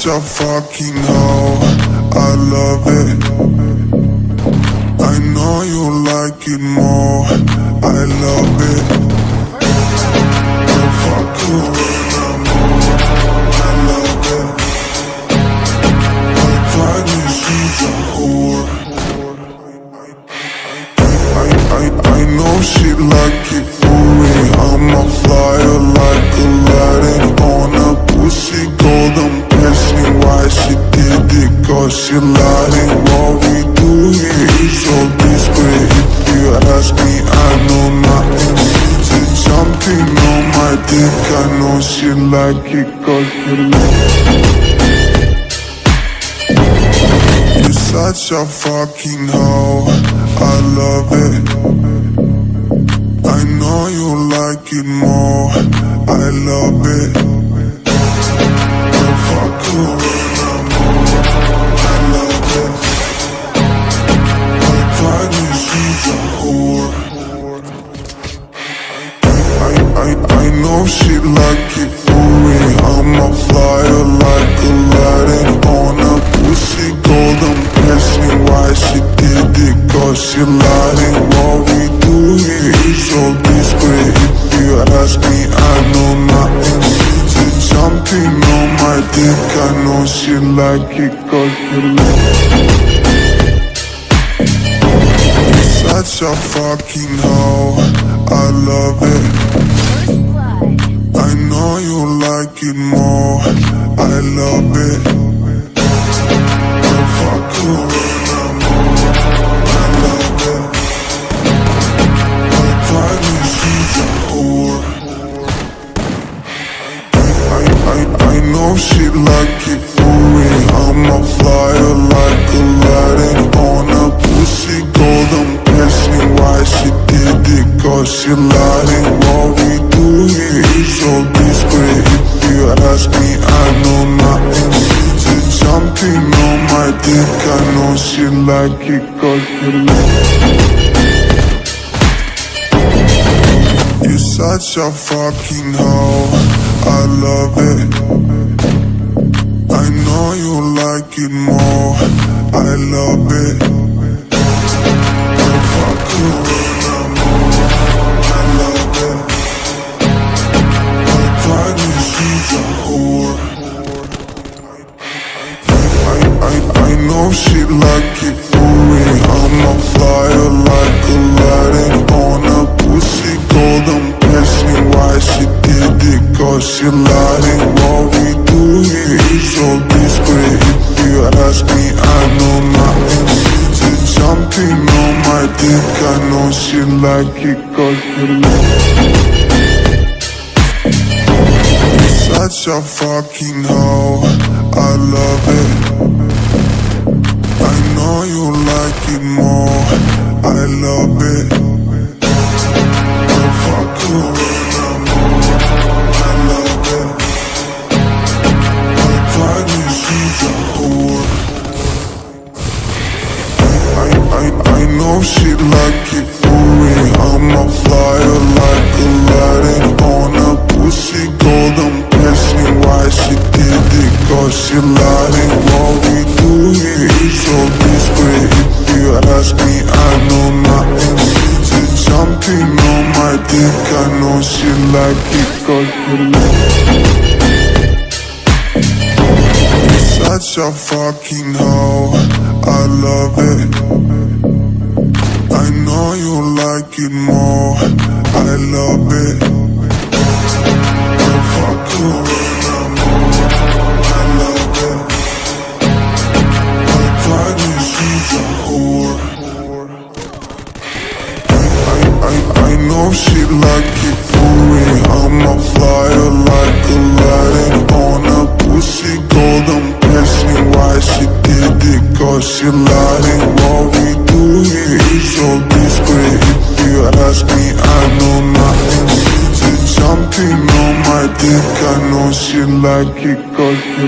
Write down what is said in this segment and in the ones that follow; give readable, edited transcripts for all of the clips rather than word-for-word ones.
such a fucking hoe, I love it. I know you like it more, I love it. I fuck you when I'm home, I love it. I promise she's a whore. I know she like it for me. I'm a flyer like Aladdin on a pussy golden blessing. Why she did it? Cause she lying. What we do here is so discreet. If you ask me, I know nothing. She's jumping on my dick. I know she like it cause she You're such a fucking hoe, I love it. I know you like it more, I love it. I fuck you when I'm home, I love it. I promise she's a whore. I know she like it for me. I'm a flyer like Aladdin on a pussy golden blessing. Why she did it? Cause she lying. What we do here is so discreet. If you ask me, I know nothing. She's jumping on my dick. I know she like it cause she You're such a fucking hoe, I love it. I know you like it more, I love it. I fuck you when I'm home, I love it. I promise she's a whore. I know she like it for me. I'm a flyer like Aladdin on a pussy golden blessing. Why she did it? Cause she lying. What we do here is so discreet. If you ask me, I know nothing. She's jumping on my dick. I know she like it cause she You're such a fucking hoe, I love it. I know you like it more, I love it. I fuck you when I'm home, I love it. I promise she's a whore. I know she like it for me. I'm a flyer like Aladdin on a pussy golden blessing. Why she did it? Cause she lying. What we do here is so discreet. If you ask me, I know nothing. She's jumping on my dick. I know she like it cause she You're such a fucking hoe, I love it. I know you like it more, I love it. I fuck you when I'm home, I love it. I promise she's a whore. I know she like it for me. I'm a flyer like Aladdin on a pussy golden blessing. Why she did it? Cause she lying. What we do here is so discreet. If you ask me, I know nothing. She's jumping on my dick. I know she like it cause she You're such a fucking hoe, I love it. I know you like it more, I love it. I fuck you when I'm home, I love it. I promise she's a whore. I know she like it for me. I'm a flyer like Aladdin on a pussy golden blessing. Why she did it? Cause she lying. What we do here is so discreet. If you ask me, I know nothing. She's jumping on my dick. I know she like it cause she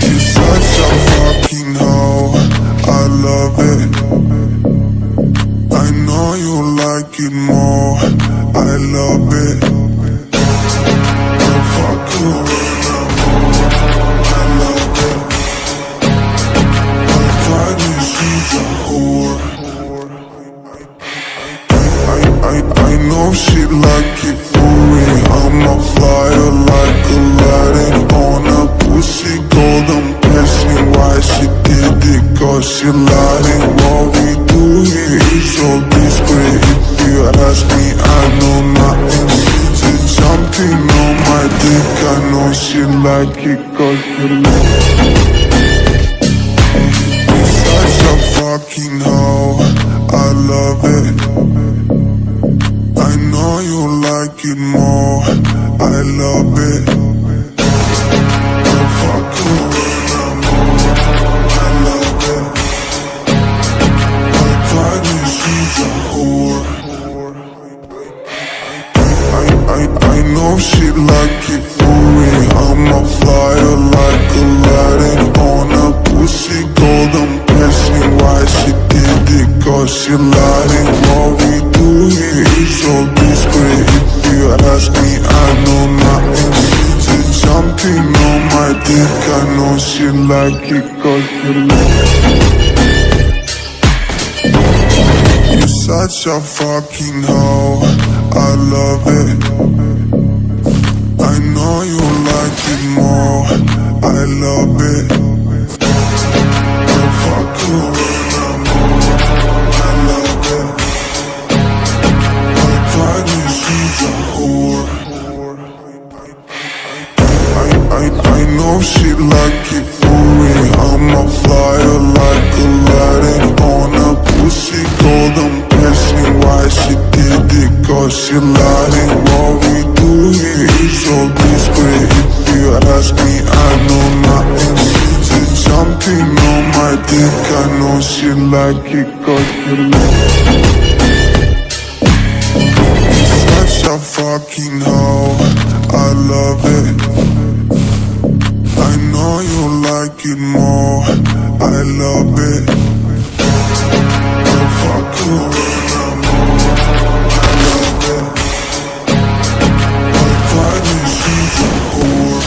You're such a fucking hoe, I love it. I know you like it more, I love it. I fuck you when I'm home. shit like it for real. I'm a flyer like Aladdin on a pussy golden passing. Why she did it? Cause she lying. What we do here is all discreet. If you ask me, I know nothing. She's jumping on my dick. I know she like it cause she You're such a fucking hoe, I love it. I know you like it more, I love it. Don't fuck around, I love it. My body, she's a whore. I know she like it for real. I'm a flyer like Aladdin on a pussy golden passing. Why she did it? Cause she lying. What we do here is all discreet. If you ask me, I know nothing. She's jumping on my dick. I know she like it cause she You're such a fucking hoe, I love it. I know you like it more, I love it. Don't fuck around, I love it. My body, she's a whore. I know she like it for real. I'm a flyer like Aladdin on a pussy golden passing. Why she did it? Cause she lying. What we do here is all discreet. If you ask me, I know nothing. She's jumping on my dick. I know she like it cause she You're such a fucking hoe, I love it. I know you like it more, I love it. Don't fuck around, I love it. My body, she's a whore.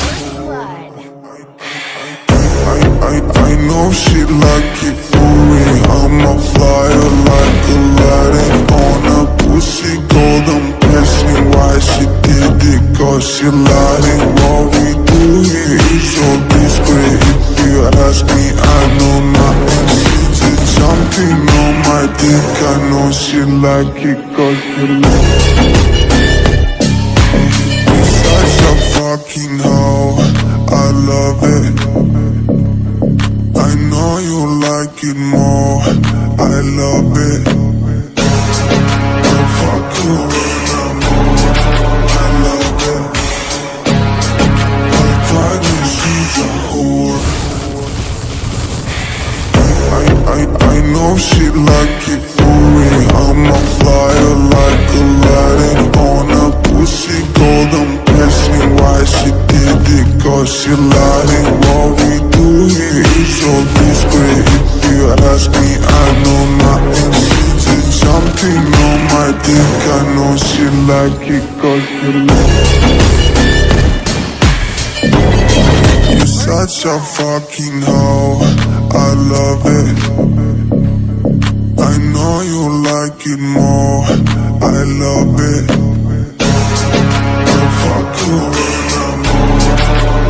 I know she like it for real. I'm a flyer like Aladdin on a pussy golden passing. Why she did it? Cause she lying. What we do here is all discreet. If you ask me, I know nothing. She's jumping on my dick. I know she like it cause she You're such a fucking hoe, I love it. I know you like it more, I love it. Don't fuck around, I love it. My body, she's a whore. I know she like it for real. I'm a flyer like Aladdin on a pussy golden passing. Why she did it? Cause she lying. What we do here is all discreet. If you ask me, I know nothing. She's jumping on my dick. I know she like it cause she You're such a fucking hoe, I love it. I know you like it more, I love it. Don't fuck around,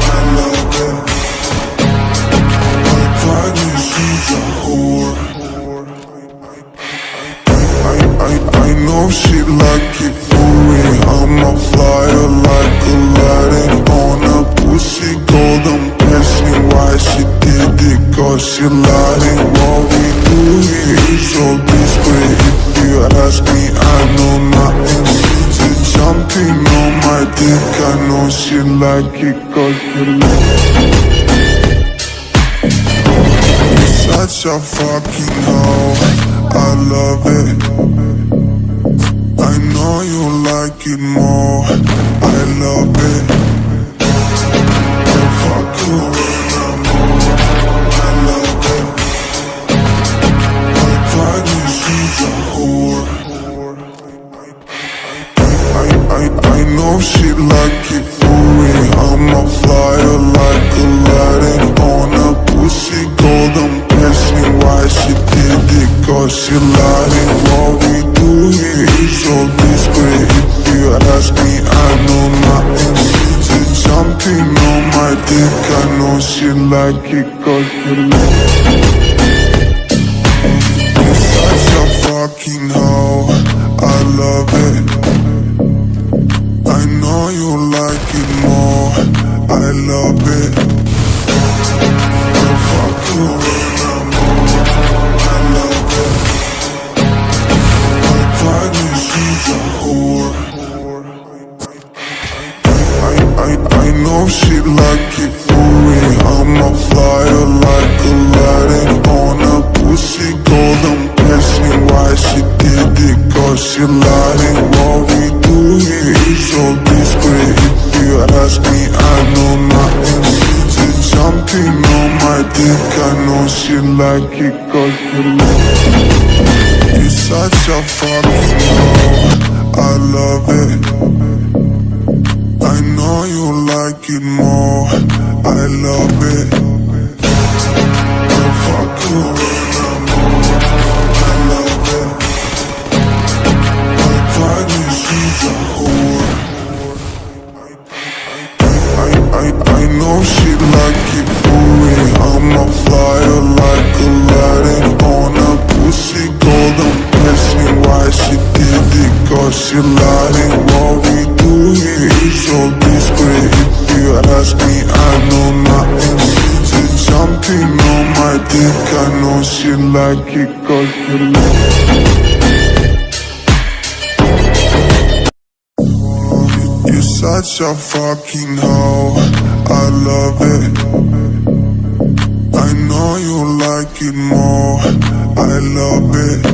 I love it. My body, she's a whore. I know she like it for real. I'm a flyer like Aladdin on a pussy golden passing. Why she did it? Cause she lying. What we do here is all discreet. If you ask me, I know nothing. She's jumping on my dick. I know she like it cause she You're such a fucking hoe, I love it. I know you like it more, I love it. Don't fuck around, I love it. My body, she's a whore. I know she like it for real. I'm a flyer like Aladdin on a pussy golden passing. Why she did it? Cause she lying. What we do here is all discreet. like it cause you You're such a fucking hoe, I love it. I know you like it more, I love it. I'll fuck you when I'm home, I love it. My partner, she's a whore. I know she like it for real. I'm a flyer like Aladdin on a pussy golden blessing. Why she did it? Cause she lying. What we do here is so discreet. If you ask me, I know nothing. She just jumping on my dick. I know she like it cause you're such a fucking hoe, I love it. I know you like it more, I love it. I'll fuck you when I'm home, I love it. My partner, she's a whore. I know she like it for real. I'm a flyer like Aladdin on a pussy golden blessing. Why she did it? Cause she lying. What we do here is so discreet. If you ask me, I know nothing. She just jumping on my dick. I know she like it cause You're such a fucking hoe, I love it. I know you like it more, I love it.